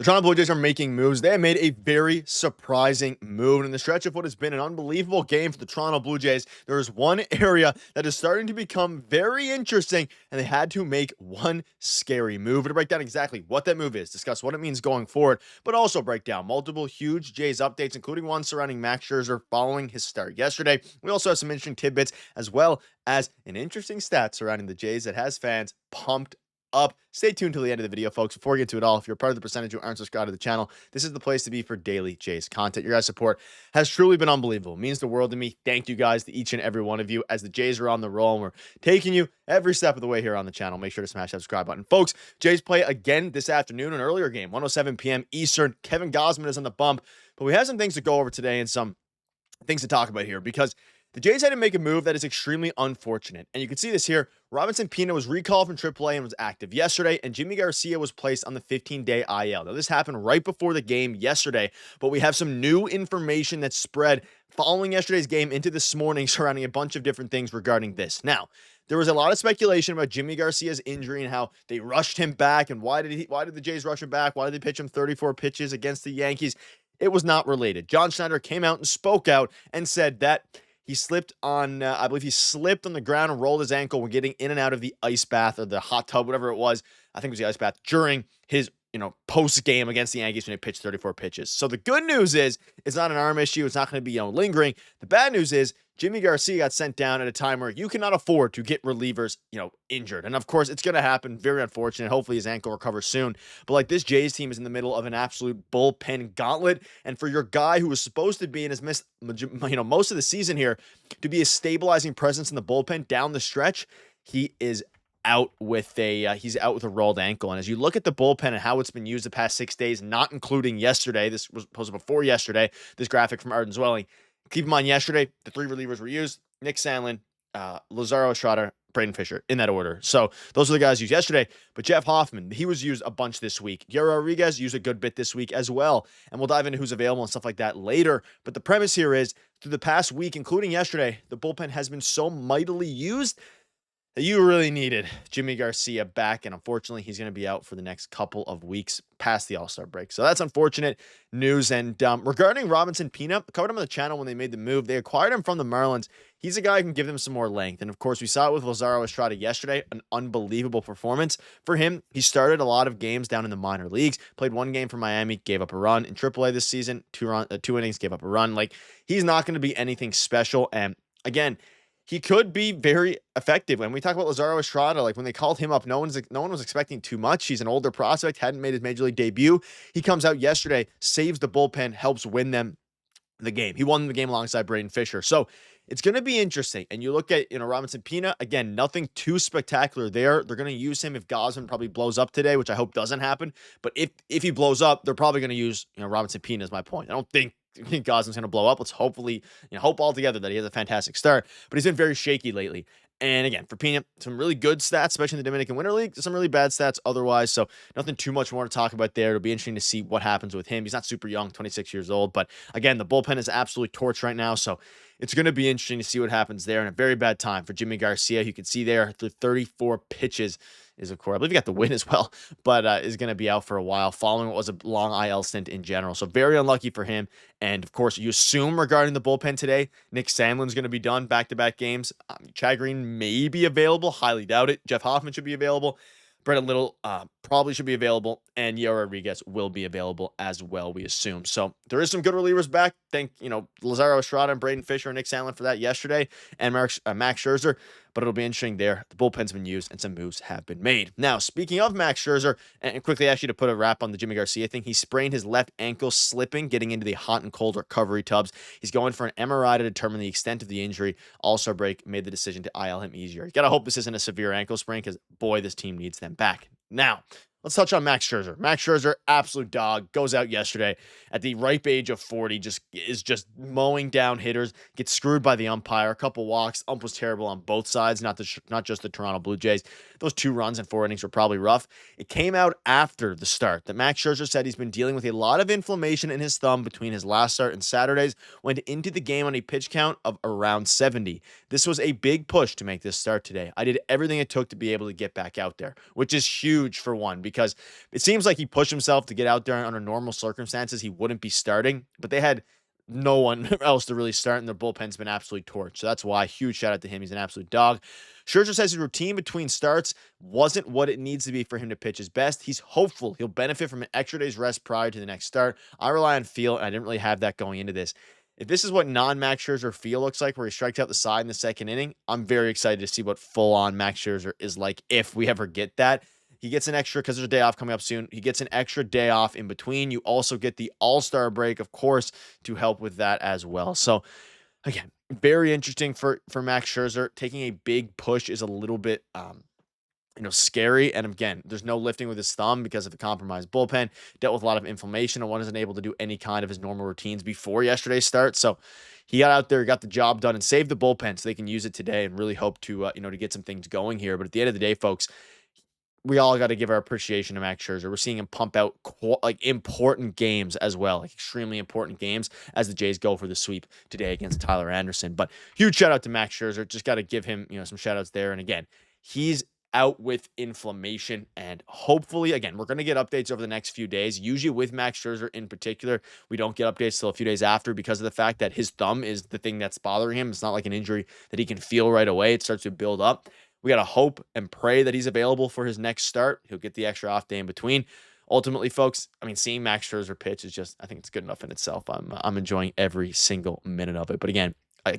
The Toronto Blue Jays are making moves. They have made a very surprising move. And in the stretch of what has been an unbelievable game for the Toronto Blue Jays, there is one area that is starting to become very interesting, and they had to make one scary move. To break down exactly what that move is, discuss what it means going forward, but also break down multiple huge Jays updates, including one surrounding Max Scherzer following his start yesterday. We also have some interesting tidbits, as well as an interesting stat surrounding the Jays that has fans pumped up. Stay tuned till the end of the video, folks. Before we get to it all, if you're part of the percentage who aren't subscribed to the channel, this is the place to be for daily Jays content. Your guys' support has truly been unbelievable. It means the world to me. Thank you guys, to each and every one of you, as the Jays are on the roll, and we're taking you every step of the way here on the channel. Make sure to smash that subscribe button. Folks, Jays play again this afternoon, an earlier game, 1:07 p.m. Eastern. Kevin Gausman is on the bump, but we have some things to go over today and some things to talk about here, because the Jays had to make a move that is extremely unfortunate. And you can see this here. Robinson Pina was recalled from AAA and was active yesterday, and Jimmy Garcia was placed on the 15-day IL. Now, this happened right before the game yesterday, but we have some new information that spread following yesterday's game into this morning surrounding a bunch of different things regarding this. Now, there was a lot of speculation about Jimmy Garcia's injury and how they rushed him back, and why did the Jays rush him back? Why did they pitch him 34 pitches against the Yankees? It was not related. John Schneider came out and spoke out and said that he slipped on, I believe he slipped on the ground and rolled his ankle when getting in and out of the ice bath or the hot tub, whatever it was. I think it was the ice bath during his, post game against the Yankees when he pitched 34 pitches. So the good news is it's not an arm issue. It's not going to be, lingering. The bad news is Jimmy Garcia got sent down at a time where you cannot afford to get relievers, injured. And of course, it's going to happen. Very unfortunate. Hopefully his ankle recovers soon. But like, this Jays team is in the middle of an absolute bullpen gauntlet. And for your guy who was supposed to be and has missed, most of the season here, to be a stabilizing presence in the bullpen down the stretch, he is out with a rolled ankle. And as you look at the bullpen and how it's been used the past 6 days, not including yesterday, this was posted before yesterday, this graphic from Arden Zwelling. Keep in mind, yesterday, the three relievers were used: Nick Sandlin, Lazaro Estrada, Braden Fisher, in that order. So those are the guys used yesterday. But Jeff Hoffman, he was used a bunch this week. Guerrero Rodriguez used a good bit this week as well. And we'll dive into who's available and stuff like that later. But the premise here is, through the past week, including yesterday, the bullpen has been so mightily used that you really needed Jimmy Garcia back, and unfortunately, he's going to be out for the next couple of weeks past the All-Star break. So that's unfortunate news. And regarding Robinson Pina, I covered him on the channel when they made the move. They acquired him from the Marlins. He's a guy who can give them some more length. And of course, we saw it with Lazaro Estrada yesterday, an unbelievable performance for him. He started a lot of games down in the minor leagues, played one game for Miami, gave up a run. In AAA this season, two innings, gave up a run. Like, he's not going to be anything special. And again, he could be very effective. When we talk about Lazaro Estrada, like when they called him up, no one was expecting too much. He's an older prospect, hadn't made his major league debut. He comes out yesterday, saves the bullpen, helps win them the game. He won the game alongside Braden Fisher. So it's going to be interesting. And you look at, Robinson Pina, again, nothing too spectacular there. They're going to use him if Gausman probably blows up today, which I hope doesn't happen. But if he blows up, they're probably going to use, Robinson Pina is my point. I don't think Gausman's going to blow up. Let's hopefully, hope altogether that he has a fantastic start. But he's been very shaky lately. And again, for Pina, some really good stats, especially in the Dominican Winter League, some really bad stats otherwise. So nothing too much more to talk about there. It'll be interesting to see what happens with him. He's not super young, 26 years old. But again, the bullpen is absolutely torched right now. So it's going to be interesting to see what happens there. And a very bad time for Jimmy Garcia. You can see there, through 34 pitches, is, of course, I believe he got the win as well, but is going to be out for a while following what was a long IL stint in general. So very unlucky for him. And of course, you assume regarding the bullpen today, Nick Sandlin's going to be done back-to-back games. Chad Green may be available. Highly doubt it. Jeff Hoffman should be available. Brendan Little probably should be available, and Guerrero Rodriguez will be available as well, we assume. So there is some good relievers back. Thank, Lazaro Estrada and Braden Fisher and Nick Sandlin for that yesterday, and Max Scherzer. But it'll be interesting there. The bullpen's been used, and some moves have been made. Now, speaking of Max Scherzer, and quickly actually to put a wrap on the Jimmy Garcia thing, he sprained his left ankle slipping, getting into the hot and cold recovery tubs. He's going for an MRI to determine the extent of the injury. All-Star break made the decision to IL him easier. You got to hope this isn't a severe ankle sprain, because, boy, this team needs them back. Now, let's touch on Max Scherzer. Max Scherzer, absolute dog, goes out yesterday at the ripe age of 40, is just mowing down hitters, gets screwed by the umpire, a couple walks. Ump was terrible on both sides, not just the Toronto Blue Jays. those 2 runs in 4 innings were probably rough. It came out after the start that Max Scherzer said he's been dealing with a lot of inflammation in his thumb between his last start and Saturdays, went into the game on a pitch count of around 70. This was a big push to make this start today. I did everything it took to be able to get back out there, which is huge for one, because it seems like he pushed himself to get out there under normal circumstances. He wouldn't be starting, but they had no one else to really start, and their bullpen's been absolutely torched. So that's why, huge shout out to him. He's an absolute dog. Scherzer says his routine between starts wasn't what it needs to be for him to pitch his best. He's hopeful he'll benefit from an extra day's rest prior to the next start. I rely on feel, and I didn't really have that going into this. If this is what non-Max Scherzer feel looks like, where he strikes out the side in the second inning, I'm very excited to see what full-on Max Scherzer is like if we ever get that. He gets an extra, because there's a day off coming up soon. He gets an extra day off in between. You also get the All-Star break, of course, to help with that as well. So, again, very interesting for Max Scherzer. Taking a big push is a little bit, scary. And again, there's no lifting with his thumb because of the compromised bullpen. Dealt with a lot of inflammation and wasn't able to do any kind of his normal routines before yesterday's start. So he got out there, got the job done, and saved the bullpen so they can use it today, and really hope to, to get some things going here. But at the end of the day, folks, we all got to give our appreciation to Max Scherzer. We're seeing him pump out important games as well, like extremely important games, as the Jays go for the sweep today against Tyler Anderson. But huge shout out to Max Scherzer. Just got to give him, some shout outs there. And again, he's out with inflammation, and hopefully, again, we're going to get updates over the next few days. Usually with Max Scherzer in particular, we don't get updates till a few days after, because of the fact that his thumb is the thing that's bothering him. It's not like an injury that he can feel right away. It starts to build up. We got to hope and pray that he's available for his next start. He'll get the extra off day in between. Ultimately, folks, seeing Max Scherzer pitch is just, I think it's good enough in itself. I'm enjoying every single minute of it. But again,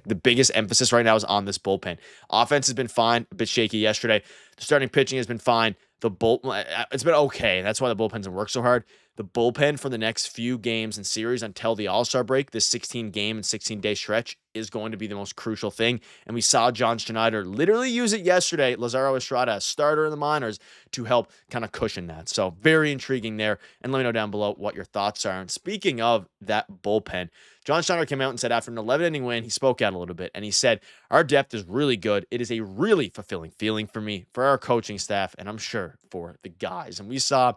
the biggest emphasis right now is on this bullpen. Offense has been fine, a bit shaky yesterday. The starting pitching has been fine. It's been okay. That's why the bullpens have worked so hard. The bullpen for the next few games and series until the All-Star break, this 16-game and 16-day stretch, is going to be the most crucial thing. And we saw John Schneider literally use it yesterday, Lazaro Estrada, a starter in the minors, to help kind of cushion that. So very intriguing there. And let me know down below what your thoughts are. And speaking of that bullpen, John Schneider came out and said after an 11-inning win, he spoke out a little bit, and he said, our depth is really good. It is a really fulfilling feeling for me, for our coaching staff, and I'm sure for the guys. And we saw,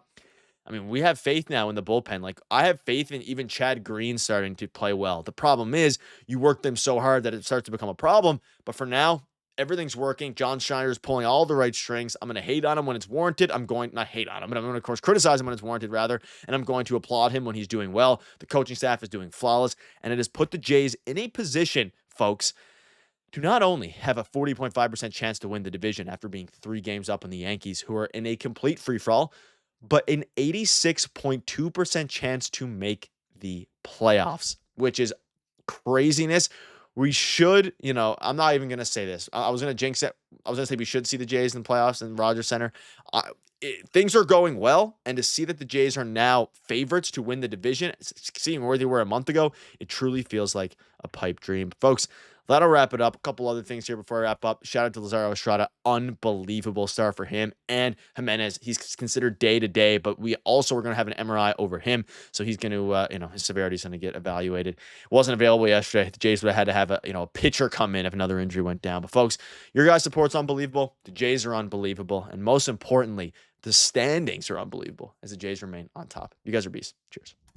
we have faith now in the bullpen. Like, I have faith in even Chad Green starting to play well. The problem is you work them so hard that it starts to become a problem. But for now, everything's working. John Schneider is pulling all the right strings. I'm going to hate on him when it's warranted. Not hate on him, but I'm going to, of course, criticize him when it's warranted, rather. And I'm going to applaud him when he's doing well. The coaching staff is doing flawless. And it has put the Jays in a position, folks, to not only have a 40.5% chance to win the division after being 3 games up on the Yankees, who are in a complete free-for-all, but an 86.2% chance to make the playoffs, which is craziness. We should, I'm not even going to say this. I was going to jinx it. I was going to say we should see the Jays in the playoffs in Rogers Center. Things are going well, and to see that the Jays are now favorites to win the division, seeing where they were a month ago, it truly feels like a pipe dream. Folks, that'll wrap it up. A couple other things here before I wrap up. Shout out to Lazaro Estrada. Unbelievable start for him. And Jimenez, he's considered day-to-day, but we also are going to have an MRI over him. So he's going to, his severity is going to get evaluated. Wasn't available yesterday. The Jays would have had to have a pitcher come in if another injury went down. But folks, your guys' support's unbelievable. The Jays are unbelievable. And most importantly, the standings are unbelievable as the Jays remain on top. You guys are beasts. Cheers.